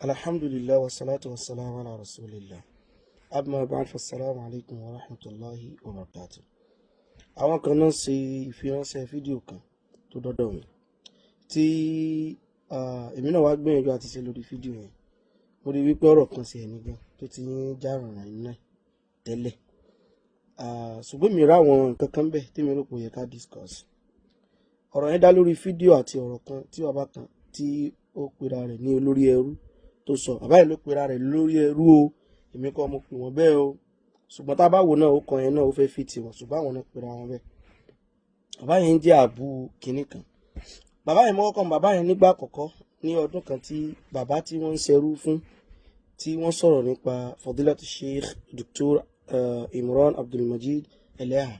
Alhamdulillah wa salatu wa salam ala rasulillah. Amma ba'd fassalamu alaikum wa rahmatullahi wa barakatuh. Àwọn kan náà ṣe ìfiránṣẹ́ fídíò kan tó dọ́dọ̀ mi tí èmi náà wá gbìyànjú àti ṣe lórí fídíò yẹn. Mo rí wípé ọ̀rọ̀ kan sí ẹni gan tó ti ń já rànràn iná tẹ́lẹ̀. Ṣùgbọ́n mi ráwọn nǹkan kan bẹ́ẹ̀ tí mi rò pé ó yẹ ká discuss. Ọ̀rọ̀ yẹn dá lórí fídíò àti ọ̀rọ̀ kan tí bàbá kan tí ó pera rẹ̀ ní olórí ẹrú tó sọ. Bàbá yìí ló pera rẹ̀ lórí ẹrú o, èmi kọ́ mo pè wọ́n bẹ́ẹ̀ o. Ṣùgbọ́n tá a bá wò náà ó kan yẹn náà ó fẹ́ fi tiwọn, ṣùgbọ́n àwọn náà pera wọn bẹ́ẹ̀. Bàbá yẹn jẹ́ àbú kinní kan. Bàbá yẹn mọ́kọ́ kan bàbá yẹn nígbà àkọ́kọ́ ní ọdún kan tí bàbá tí wọ́n ń ṣerú fún tí wọ́n sọ̀rọ̀ nípa Fadilatu Sheikh Dr. Imran Abdulmajid Eleha.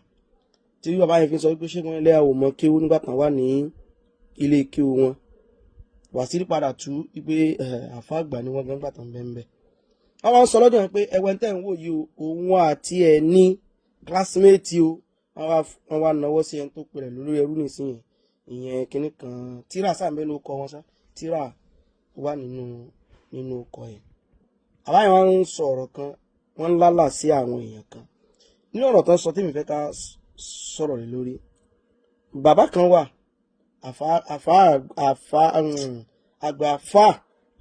Tí bàbá yẹn fi sọ wípé ṣé wọ́n Eleha ò mọ kéwú nígbà kan wà ní ilé kéwú wọn. Wàsírí padà tú wípé àfa àgbà ni wọ́n gan gbà tán bẹ́ẹ̀. Wọ́n wá ń sọ lọ́jọ́ yẹn pé ẹwẹ́ tẹ́ ń wò yìí o, òun àti ẹ̀ ní classmate o. Wọ́n wá náwó sí ẹni tó pè rẹ̀ lórí ẹrú nísìnyí. Ìyẹn kinní kan tíra sáàmbẹ́ ló kọ wọn sá, tíra wà nínú ọkọ̀ yẹn. Bàbá yẹn wá ń sọ ọ̀rọ̀ kan, wọ́n ń lálà sí àwọn èèyàn kan. Nínú ọ̀rọ̀ tó ń sọ tí mi fẹ́ ká sọ̀rọ̀ lé lórí. Bàbá kan wà, àgbà àfà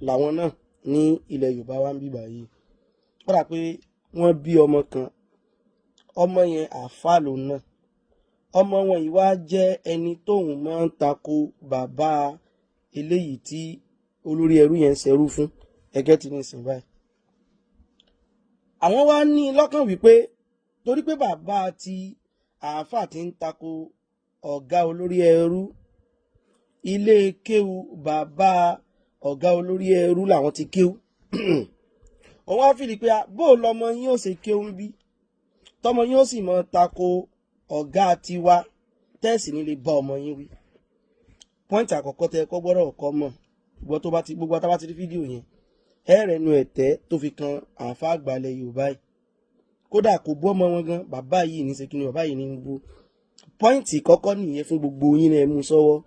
làwọn náà ní ilẹ̀ Yorùbá wa ń bí báyìí. Ó dà pé wọ́n bí ọmọ kan, ọmọ yẹn àfà lòun náà. Ọmọ wọn yìí wá jẹ́ ẹni tóun máa ń tako bàbá eléyìí tí olórí ẹrú yẹn ń ṣerú fún ẹgẹ́ tí ní ìsìn báyìí. Àwọn wá ní lọ́kàn wípé torí pé bàbá ti àáfà ti ń tako ọ̀gá olórí ẹrú, ilé kéwú bàbá ọ̀gá olórí ẹrú làwọn ti kéwú. Òun wá fìlì pé bó lọmọ yín ó ṣe kéwú bí tọmọ yín ó sì mọ tako ọ̀gá tiwa tẹ́ẹ̀sì ní lè bá ọmọ yín wí. Pọ́ìntì àkọ́kọ́ tẹ́ kọ́ gbọ́dọ̀ kọ́ mọ̀ gbogbo àtàbá ti rí fídíò yẹn ẹ̀rẹ̀ nu ẹ̀tẹ́ tó fi kan àáfà àgbàlẹ̀ Yorùbá yìí. Kódà kò bú ọmọ wọn gan, bàbá yìí ní sekínú bàbá yìí ní ń bú. Pọ́ìntì kọ́kọ́ nìyẹn fún gbogbo yín náà ẹ mú sọ́wọ́.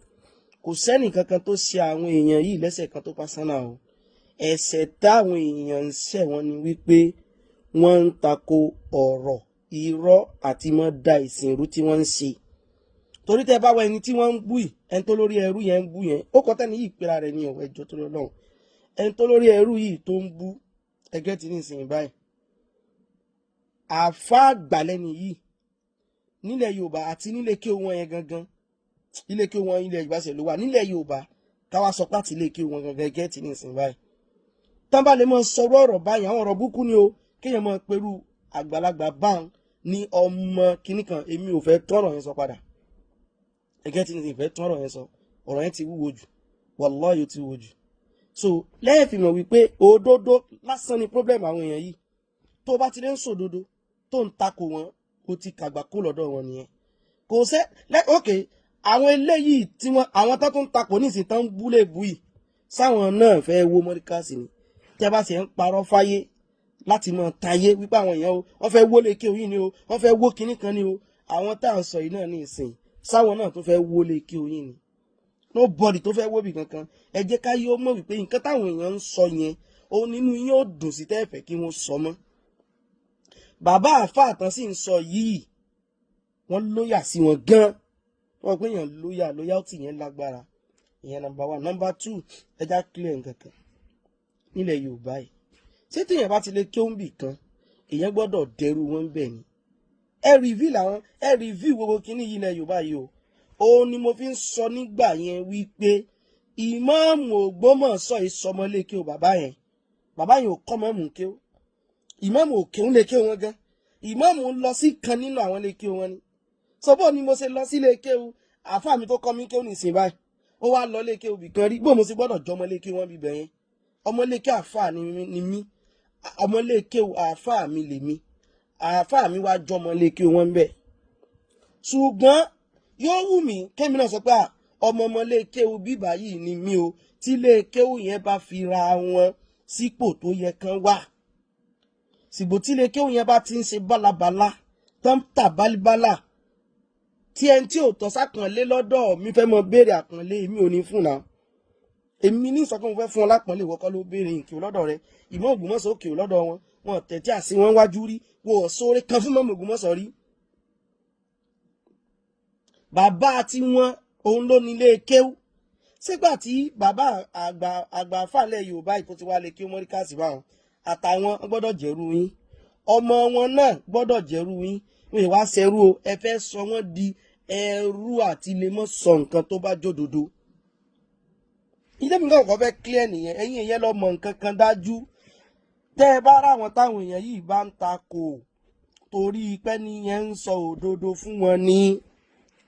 Kò sẹ́nì kankan tó ṣe àwọn èèyàn yìí lẹ́sẹ̀ kan tó pásánà o. Ẹ̀ṣẹ̀ táwọn èèyàn ń ṣẹ̀ wọ́n ni wípé wọ́n ń tako ọ̀rọ̀ irọ́ àti mọ́ da ìsìnrú tí wọ́n ń ṣe. Torí tẹ́ bá wá ẹni tí wọ́n ń bú yìí, ẹni tó lórí ẹrú yẹn ń bú yẹn, ó kọ́ tẹ́ni yìí pera rẹ̀ ní ọ̀wọ́ ẹjọ́ tó lọ́wọ́. Ẹni tó lórí ẹrú yìí tó ń bú ẹgẹ́ tí ní ìsìn báyìí. Àfà àgbàlẹ́ni yìí nílẹ̀ Yorùbá àti nílé kí wọn yẹn gangan. Ilé kí wọn ilẹ̀ Yorùbá ṣe ló wà nílẹ̀ Yorùbá káwá sọ pé àti ilé kí wọn gangan ẹgẹ́ tí ní ìsìn báyìí. Tán bá lè mọ sọ̀rọ̀ ọ̀rọ̀ báyìí, àwọn ọ̀rọ̀ búkú ni o, kéèyàn mọ pẹ̀lú àgbàlagbà báwọn ní ọmọ kinní kan, èmi ò fẹ́ tọ́rọ̀ yẹn sọ padà. Ẹgẹ́ tí ní ìfẹ́ tọ́rọ̀ yẹn sọ, ọ̀rọ̀ yẹn ti wúwo jù, wallahi ti wúwo jù. So lẹ́yìn fi mọ̀ wípé òdodo lásán ni problem àwọn èèyàn yìí. Tó bá ti lè ń sòdodo tó ń takò wọn, ó ti kàgbà kó lọ́dọ̀ wọn nìyẹn. Kò sẹ́ okay, àwọn eléyìí tí àwọn tó ń takò nísìnyí tán ń búlé bú yìí, sáwọn náà fẹ́ wó mọ́ríkàsì ni. Tẹ́ bá sì ń parọ́ fáyé láti mọ tayé wípé àwọn èèyàn o, wọ́n fẹ́ wó lé kí oyin ni o, wọ́n fẹ́ wó kinní kan ni o. Àwọn tá à ń sọ yìí náà ní ìsìn, sáwọn náà tó fẹ́ wó lé kí oyin ni. Nobody tó fẹ́ wó bì kankan. Ẹ jẹ́ ká yóò mọ̀ wípé nǹkan táwọn èèyàn ń sọ yẹn, òun nínú yín ó dùn sí tẹ́ẹ̀fẹ̀ kí wọ́n sọ mọ́. Bàbá àfà àtàn sì ń sọ yìí, wọ́n lóyà sí wọn gan. Wọ́n pé èèyàn loyalty yẹn lágbára. Ìyẹn number 1. Number 2, ẹja clear nǹkan kan nílẹ̀ Yorùbá yìí. Ṣé tí èèyàn bá ti lè kéwùnbì kan, èèyàn gbọ́dọ̀ dẹrù wọn bẹ̀ ni. Ẹ review gbogbo kíní yìí ilẹ̀ Yorùbá yìí o. Òun ni mo fi ń sọ nígbà yẹn wípé ìmáàmù Ògbómọ̀ṣọ́ ìsọmọlé kí o bàbá yẹn ò kọ́ mọ́mù kí o. Ìmáàmù òkè ń lè kí wọn gan. Ìmáàmù ń lọ sí kan nínú àwọn lè kí wọn ni. Sọ́bọ̀ ni mo ṣe lọ sí lè kí o, àfà mi tó kọ́ mi kí o nìsín báyìí. Ó wá lọ lè kí o bìkan rí, bó mo sì gbọ́dọ̀ jọmọ lè kí wọn bíbẹ̀ yẹn. Ọmọ lè kí àfà ni mí. Ọmọ lè kí o àfà mi lè mí. Àfà mi wá jọmọ lè kí wọn bẹ̀. Ṣùgbọ́n yóò wù mí kémi náà sọ pé ọmọ lè kí o bíbà yìí ni mí o, tí lè kí o yẹn bá fi ra wọn sípò tó yẹ kan wà. Sígbò tí lè kí o yẹn bá ti ń ṣe bálabàlá, tán tà bálíbálà, tí ẹni tí ò tọ́ sápọ̀nlé lọ́dọ̀ mi fẹ́ mọ béèrè àpọ̀nlé mi ò ní fún náà. èmi ní sọ pé mo fẹ́ fún ọ lápọ̀nlé ìwọ kọ́ ló béèrè nkì lọ́dọ̀ rẹ ìmọ̀ Ògbómọ̀ṣọ́ òkè lọ́dọ̀ wọn tẹ̀tí àsí wọn wájú rí wọn ò sóore kan fún mọ́mọ́ Ògbómọ̀ṣọ́ rí. bàbá tí wọn òun ló nílé kéwú sígbà tí bàbá àgbà fàlẹ̀ Yorùbá ìtò ti wá lè kí wọ́n rí káàsì báwọn àtàwọn gbọ́dọ̀ jẹ́rú yín ọmọ wọn náà gbọ́dọ̀ jẹ́rú yín wọ́n wá ṣẹrú o ẹ fẹ́ sọ wọ́n di ẹrú àti lè mọ́ sọ nǹkan tó bá jódodo. ilé mi náà kọ́ fẹ́ clear nìyẹn ẹ̀yin èèyàn lọ mọ nǹkan kan dájú tẹ́ ẹ bá ráwọn táwọn èèyàn yìí bá ń takò torí pé nìyẹn ń sọ òdodo fún wọn ní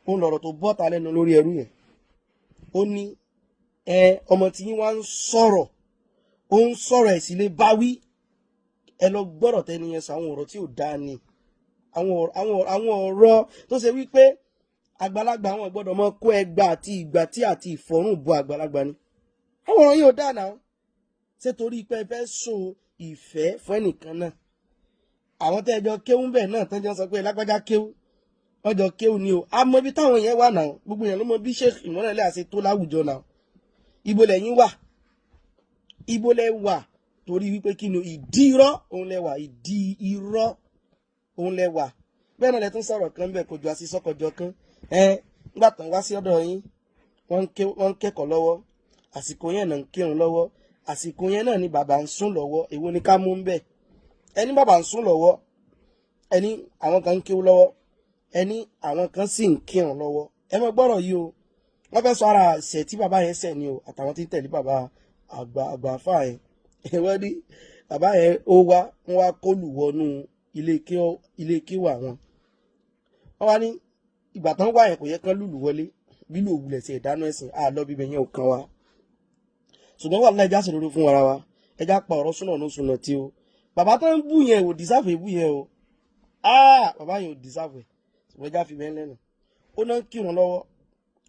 òun lọ̀rọ̀ tó bọ́ta lẹ́nu lórí ẹrú yẹn ó ní ọmọ tí yín wá ń sọ̀rọ̀ ó ń sọ̀rọ̀ ẹ̀ sì lè bá wí ẹ lọ gbọ́rọ̀ tẹ́ni yẹn sọ àwọn ọ̀rọ̀ tí ò dáa ni àwọn ọ̀rọ̀ tó ṣe wípé àgbàlagbà àwọn gbọ́dọ̀ mọ kó ẹgbà àti ìgbà tí àti ìfọ̀rùn bo àgbàlagbà ni àwọn ọ̀rọ̀ yìí ò dáa náà ṣé torí pé ẹ fẹ́ so ìfẹ́ fún ẹnìkan náà àwọn tẹ́jọ́ kéwú bẹ́ẹ̀ náà tẹ́jọ́ sọ pé lágbájá kéwú ọjọ́ kéwú ni o a mọ ibi táwọn yẹn wà náà gbogbo yẹn ló mọ bí Sheikh ìmọ̀lẹ́lẹ́ àṣẹ tó láwùjọ náà ibo lẹ́yìn wà ibo lẹ́ wà torí wípé kí ni ìdí irọ́ òun lẹ wà ìdí irọ́ òun lẹ wà bẹ́ẹ̀ náà lẹ tún sọ̀rọ̀ kan bẹ́ẹ̀ kò jọ àti sọ́kọjọ kan nígbà tán wá sí ọ̀dọ̀ yín wọ́n ń kẹ́kọ̀ọ́ lọ́wọ́ àsìkò yẹn náà ń kírun lọ́wọ́ àsìkò yẹn náà ni bàbá ń sùn lọ́wọ́ èwo ni ká mú ń bẹ̀ ẹni bàbá ń sùn lọ́wọ́ ẹni àwọn kan ń kíw lọ́wọ́ ẹni àwọn kan sì ń kírun lọ́wọ́ ẹ mọ gbọ́rọ̀ yìí o wọ́n fẹ́ sọ ara ṣẹ̀ tí bàbá yẹn ṣẹ̀ ni o àtàwọn tí ń tẹ̀lé bàbá àgbà àfà yẹn wọ́n ní bàbá yẹn ó wá wọ́n wá kólù wọnú ilé kíwà wọn wọ́n wá ní ìgbà tán wà yẹn kò yẹ kán lùlù wọlé bílù òwúlẹ̀ sí ìdáná ẹ̀sìn àlọ́ bíbẹ̀ yẹn ò kan wa ṣùgbọ́n wà láì jásẹ̀ lórí fún ara wa ẹja pa ọ̀rọ̀ súnà ní súnà tí o bàbá tó ń bú yẹn ò dìsáfù ìbú yẹn o bàbá yẹn ò dìsáfù ẹ̀ ṣùgbọ́n ẹja fi bẹ́ẹ̀ lẹ́nu ó náà ń kírun lọ́wọ́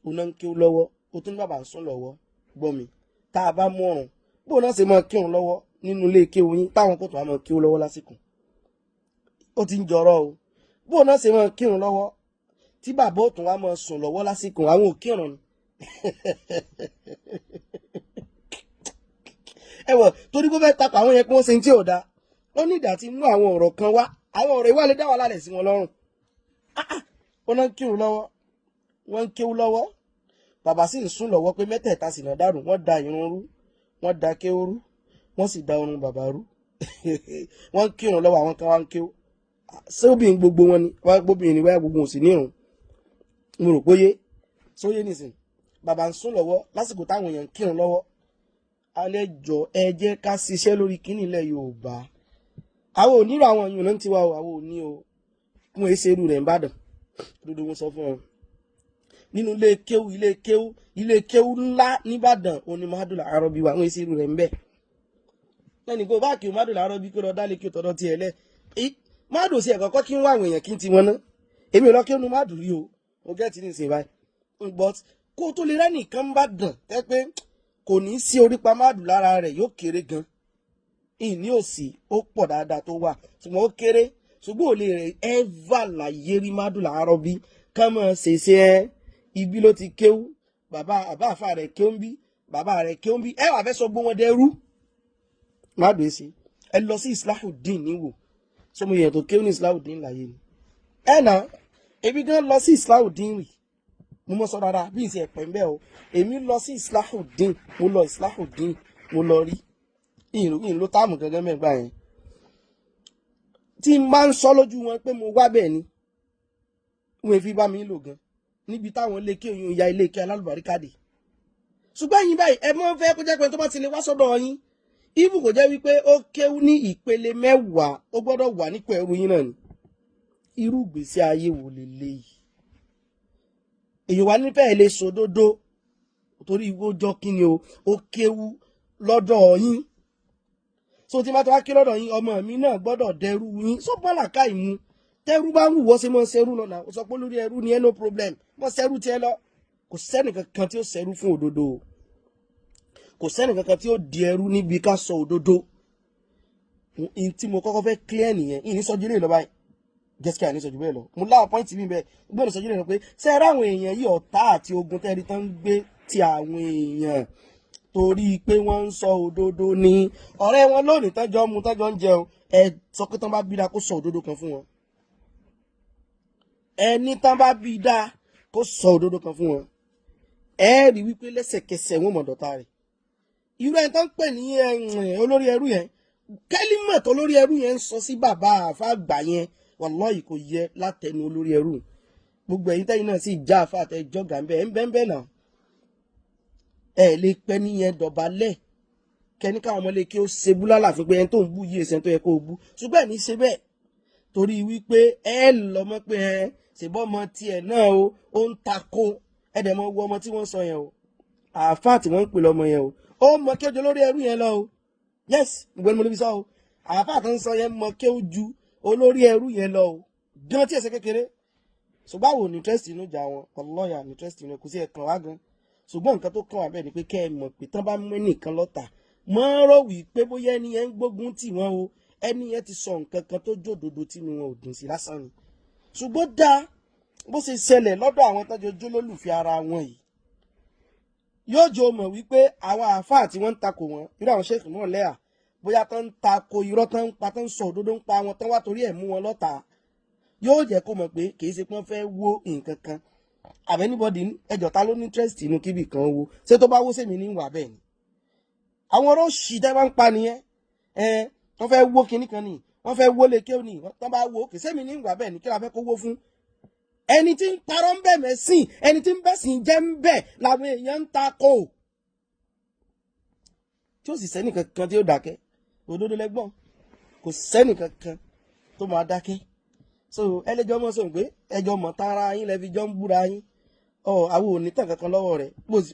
ó náà ń kíw lọ́wọ́ ó tún ní bàbá ń sún lọ́wọ́ gbọ́ mi tá a bá mú ọ̀run bó náà ṣe máa kírun lọ́wọ́ nínú ilé kéwu yín táwọn kò tó máa kíw lọ́wọ́ lásìkò ó ti ń jọrọ o bó náà ṣe máa kírun lọ́wọ́ tí bàbá ò tún wá máa sùn lọ́wọ́ lásìkò àwọn ò kírun ni ẹwọ torí kó fẹ́ tapọ̀ àwọn yẹn kí wọ́n ṣe tí ò dáa ó ní ìdá tí mú àwọn ọ̀rọ̀ kan wá àwọn ọ̀rọ̀ ìwà lè dá wà lálẹ́ sí wọn lọ́rùn wọ́n náà ń kírun lọ́wọ́ wọ́n ń kéwú lọ́wọ́ bàbá sì ń sùn lọ́wọ́ pé mẹ́tẹ̀ẹ̀ta sì náà dàrú wọ́n da irun rú wọ́n da kéwú rú wọ́n sì da orun bàbá rú wọ́n ń kírun lọ́wọ́ àwọn kan wá ń kéwú ṣé obìnrin gbogbo wọn ni wọ́n gbóbìnrin ni wọ́n gbogbo òsì nírun mo rò póyé sóyé nìsín bàbá ń sùn lọ́wọ́ lásìkò táwọn èèyàn ń kírun lọ́wọ́ alẹ́ jọ ẹ jẹ́ ká ṣiṣẹ́ lórí kíní ilẹ̀ Yorùbá àwọn onírò àwọn èèyàn náà ti wá àwọn òní o wọn èsè irú rẹ̀ ń bàdàn dúdú wọn sọ fún wọn nínú ilé kéwú ńlá nìbàdàn òní Mahadul Arabi wa wọn èsè irú rẹ̀ ń bẹ̀ lẹ́nu kó bá kí o Mahadul Arabi kí o lọ dálé kí o tọ́dọ̀ tiẹ̀ lẹ̀ Mahadul sí ẹ̀kọ́kọ́ kí ń wá àwọn èèyàn kí ń ti wọn ná èmi ò lọ kí ó nu Mahadul rí o mo gẹ́ẹ̀tì ní ìsìn báyìí but kó tó lè rẹ́ nìkan ń bàdàn tẹ́ pé kò ní sí orípa Mahadul lára rẹ̀ yóò kéré gan ìní òsì ó pọ̀ dáadáa tó wà ṣùgbọ́n ó kéré ṣùgbọ́n ò lè rẹ̀ ẹ́fà láyé rí Mahadul Arabi ká mọ̀ ṣèṣe ibi ló ti kéwú bàbá àfà rẹ̀ kéwú ń bí bàbá rẹ̀ kéwú ń bí ẹ wà fẹ́ sọ gbó wọn dẹrú Mahadul èsì ẹ lọ sí Islahuddin níwò sọmọ èèyàn tó kéwú ní Islahuddin láyé ni ẹ nà ebi gan lọ sí Islahuddin rì mo mọ sọ dáadáa bí ìsìn ẹ̀pẹ̀ ń bẹ́ o èmi lọ sí Islahuddin mo lọ Islahuddin mo lọ rí ìrìn ló táàmù gangan mẹ́gbà yẹn tí n máa ń sọ lójú wọn pé mo wá bẹ́ẹ̀ ni wọn fi bá mi lò gan níbi táwọn iléeké oyún ya iléeké alálùbáríkàdé ṣùgbọ́n yín báyìí ẹ mọ́ fẹ́ kó jẹ́ pé tó bá ti lè wá sọ́dọ̀ yín ibù kò jẹ́ wípé ó kéwú ní ìpele 10 ó gbọ́dọ̀ wà nípò ẹrú yín náà ni irú ìgbésí ayé wo leléyìí èyàn wá nífẹ̀ẹ́ lè sòdodo torí ìwó jọ kí ni o ó kéwú lọ́dọ̀ yín so tí má tó wá ké lọ́dọ̀ yín ọmọ mi náà gbọ́dọ̀ dẹrú yín so bọ́là ká ìmú tẹ́rú bá wù wọ́ sí mọ́ sẹ́rú lọ́nà ó sọ pé lórí ẹrú ni ẹ no problem mọ́ sẹ́rú tiẹ̀ lọ kò sẹ́nì kankan tí ó sẹ́rú fún òdodo kò sẹ́nì kankan tí ó di ẹrú níbi ká sọ òdodo in tí mo kọ́kọ́ fẹ́ clear nìyẹn ìní sọ́jú lè lọ báyìí gẹ́sìkà ní sọ́jú bẹ́ẹ̀ lọ mo láwọn pọ́ìntì mi bẹ́ẹ̀ gbọ́dọ̀ sọ́jú lè lọ pé ṣé ẹ ráwọn èèyàn yìí ọ̀tá àti ogun tẹ́rí tán ń gbé ti àwọn èèyàn torí pé wọ́n ń sọ òdodo ní ọ̀rẹ́ wọn lónìí tọ́jọ́ mu tọ́jọ́ ń jẹun ẹ sọ pé tán bá bí dáa kó sọ òdodo kan fún wọn ẹni tán bá bí dáa kó sọ òdodo kan fún wọn ẹ rí wípé lẹ́sẹ̀kẹsẹ̀ wọn mọ̀ dọ̀tá rẹ̀ irú ẹni tó ń pè ní olórí ẹrú yẹn kẹ́límọ̀ tó olórí ẹrú yẹn ń sọ sí bàbá àfa àgbà yẹn wàláhì kò yẹ látẹnu olórí ẹrú gbogbo ẹ̀yin tẹ́yin náà sì já àfa àtẹjọ́ gàmbẹ́ ẹ̀ ń bẹ́ẹ̀ náà ẹ lè pẹ́ níyẹn dọ̀bálẹ̀ kẹ́ni káwọn ọmọ lè kí ó ṣe bú lálàfin pé ẹni tó ń bú yìí ẹsẹ̀ tó yẹ kó o bú ṣùgbọ́n ẹ̀ ní ṣe bẹ́ẹ̀ torí wípé ẹ lọ mọ́ pé ẹ ṣèbọ́ ọmọ tiẹ̀ náà ó ń takò ẹ̀dẹ̀ mọ́ wọ ọmọ tí wọ́n sọ yẹn o àáfà tí wọ́n ń pè lọ́mọ yẹn o ó mọ kí ojú olórí ẹrú yẹn lọ o yes ìgbẹ́ni mo lè fi sọ o àáfà tó ń sọ yẹn mọ kí ojú olórí ẹrú yẹn lọ o gan tí ẹsẹ̀ kékeré ṣùgbọ́n àwọn ò ní interest inú ìjà wọn ọlọ́yà ní interest inú kò sí ẹ̀kan wá gan ṣùgbọ́n nǹkan tó kàn wá bẹ́ẹ̀ ni pé kẹ́ ẹ mọ̀ pé tán bá mú ẹnìkan lọ́tà mọ́ rò wí pé bóyá ẹni yẹn ń gbógun tì wọ́n o ẹni yẹn ti sọ nǹkan kan tó jòdòdó tínú wọn ò dùn sí lásán ni ṣùgbọ́n dá bó ṣe ṣẹlẹ̀ lọ́dọ̀ àwọn tọ́jú ojú lólùfẹ́ ara wọn yìí yóò jọ mọ̀ wípé àwọn àáfàá tí wọ́n ń takò wọn irú àwọn ṣèkì náà lẹ́yà bóyá tán ń takò irọ́ tán ń pa tán ń sọ òdodo ń pa wọn tán wá torí ẹ̀ mú wọn lọ́tà yóò jẹ́ kó mọ̀ pé kì í ṣe pé wọ́n fẹ́ wó nǹkan kan àbẹ́nibọ́dì ẹjọ́ ta ló ní interest inú kíbi kan wo ṣé tó bá wó sèmi ní ìwà bẹ́ẹ̀ ni àwọn ọ̀rọ̀ ṣì tẹ́ bá ń pa nìyẹn wọ́n fẹ́ wó kinní kan ni wọ́n fẹ́ wó lè kéwòn ni tán bá wó kì í sèmi ní ìwà bẹ́ẹ̀ ni kí la fẹ́ kó wó fún ẹni tí ń parọ́ ń bẹ̀ mẹ́sìn ẹni tí ń bẹ̀sìn jẹ́ ń bẹ̀ làwọn èèyàn ń takò tí ó sì sẹ́nì kankan tí ó dákẹ́ òdodo lẹ́gbọ́n kò sẹ́nì kankan tó máa dákẹ́ so ẹlẹ́jọ́ mọ̀ sọ̀rọ̀ pé ẹjọ́ mọ̀ tán ara yín lẹ́fi jọ́ ń búra yín àwọn ò ní tàn kankan lọ́wọ́ rẹ̀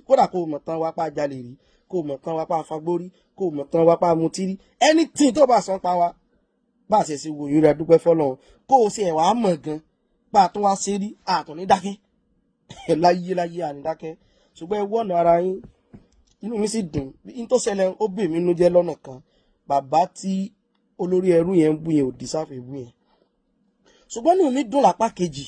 kódà kó mọ̀ tán wápá jalè rí kó mọ̀ tán wápá afagbórí kó mọ̀ tán wápá mutí anything tó bá sọ pa wa bá a ṣe ṣe wòyún rẹ̀ dúpẹ́ fọlọ́run kó o ṣe ẹ̀wà mọ̀ gan bá a tún wá ṣe rí àtún ní dákẹ́ láyé àní dákẹ́ ṣùgbọ́n ẹ wọ́nà ara yín inú mi sì dùn ní tó ṣẹlẹ̀ ó bè mí nú jẹ́ lọ́nà kan bàbá tí olórí ẹrú yẹn ń bú yẹn ò dísáfẹ́ bú yẹn ṣùgbọ́n inú mi dùn lápá kejì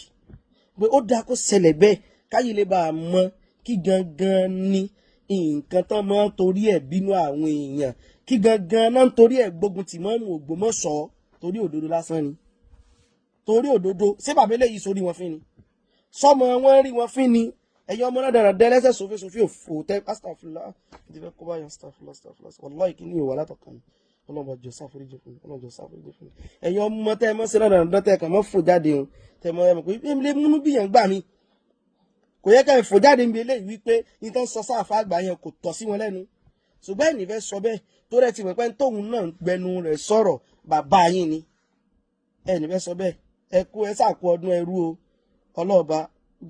pé ó dáa kó ṣẹlẹ̀ bẹ́ẹ̀ káyé lè bá a mọ kí gangan ni nǹkan tán máa ń torí ẹ̀ bínú àwọn èèyàn kí gangan náà ń torí ẹ̀ gbógun tì mọ́mù Ògbómọ̀ṣọ́ torí òdodo lásán ni torí òdodo ṣé bàbá eléyìí sórí wọn fín ni sọmọ wọn rí wọn fín ni ẹ̀yin ọmọ náà dáradára lẹ́sẹ̀ sófin òfò tẹ astagfirullah ìdílé kó bá yẹn astagfirullah wallahi kí ni ìwà látọkàn ọlọ́mọ jọ sáforíjì fún ọlọ́jọ sáforíjì fún ẹ̀yin ọmọ tẹ́ ẹ mọ́ sí dáradára tẹ́ ẹ kàn mọ́ fò jáde o tẹ́ ẹ mọ́ ẹ mọ̀ pé ilé múnú bí yẹn gbà mí kò yẹ ká ẹ fò jáde níbi eléyìí wípé nítorí sọ sáfà àgbà yẹn kò tọ́ sí wọn lẹ́nu ṣùgbọ́n ẹ̀nì fẹ́ sọ bẹ́ẹ̀ tó rẹ̀ ti mọ̀ pé tóun náà gbẹnu rẹ̀ sọ̀rọ̀ bàbá yín ni ẹ̀nì fẹ́ sọ bẹ́ẹ̀ ẹ kú ẹ sàkó ọdún ẹrú o ọlọ́ọ̀ba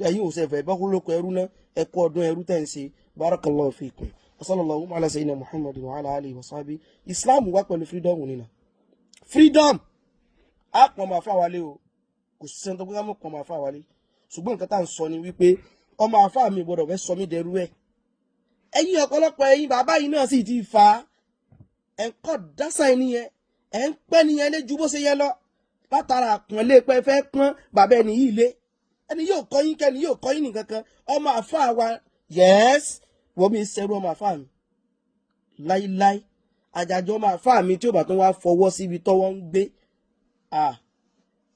ẹ̀yin ò sẹ̀fẹ̀ bọ́kú lóko ẹrú náà ẹ kú ọdún ẹrú tẹ̀ ń ṣe barakallahu fikum wasallallahu ala sayyidina muhammadin wa ala alihi wa sahbihi islam wá pẹ̀lú freedom nínà freedom á pọ̀ máa fà wálé o kò sí sẹ́ni tó gbé kámọ́ pọ̀ máa fà wálé ṣùgbọ́n nǹkan tá à ń sọ ni wípé ọmọ àfà mi gbọ́dọ̀ fẹ́ sọ mí dẹrú ẹ̀ ẹ̀yin ọ̀pọ̀lọpọ̀ ẹ̀yin bàbá yìí náà sì ti fà á ẹ̀ ń kọ́ dásà ẹni yẹn ẹ̀ ń pẹ́ nìyẹn lé ju bó ṣe yẹ lọ látara àpọ̀nlé pé fẹ́ pọ́n bàbá ẹni yìí lé ẹni yóò kọ́ yín kẹ́ni yóò kọ́ yín nìkan kan ọmọ àfà wa yẹ́s wọ́n mi ṣẹ́rú ọmọ àfà mi láíláí àjàjọ ọmọ àfà mi tí ó bá tún wá fọwọ́ síbi tọ́wọ́ ń gbé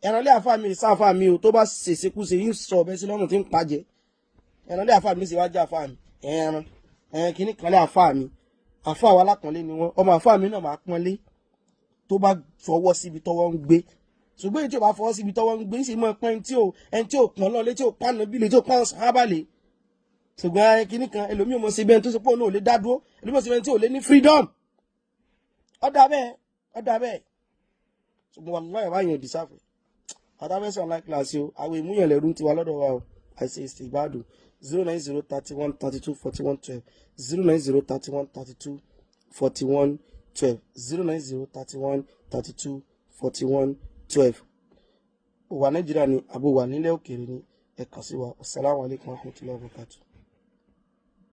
ẹ̀rànlẹ́ àfà mi sáfà mi ò tó bá ṣèṣekúṣe yín sọ ọ̀bẹ sí lọ́rùn tí ń pàjẹ́ ẹ̀rànlẹ́ àfà mi sì wá jẹ́ àfà mi ẹ̀ràn kìíní kan lé àfà mi àfà wa lápọ̀nlé ni wọ́n ọmọ àfà mi náà máa pọ́nlé tó bá fọwọ́ síbi tọ́wọ́ ń gbé ṣùgbọ́n èyí tí ò bá fọwọ́ síbi tọ́wọ́ ń gbé sì mọ́ pẹ́ ẹni tí ò pọ́n lọ́lé tí ò pàánà bílẹ̀ tí ò pàánà sábàlẹ̀ ṣùgbọ́n kìíní kan ẹlòmíì ò mọ̀ sí bẹ́ẹ̀ tó ṣe pé òun ò lè dá dúró ẹlòmíì ò sí bẹ́ẹ̀ tí ò lè ní freedom ọ̀dà bẹ́ẹ̀ ṣùgbọ́n wà lọ́yọ̀ báyìí ò dìsáfẹ́ àtàfẹ́sọ̀ online class o àwọn ìmúyàn lẹ́rú ti wà lọ́dọ̀ wa o àìsè ìbàdàn 09031324112 09031324112 09031324112 ó wà Nàìjíríà ni àbò wà nílẹ̀ òkèèrè ni ẹ kàn sí wa. Assalamu alaikum warahmatullahi wabarakatuh.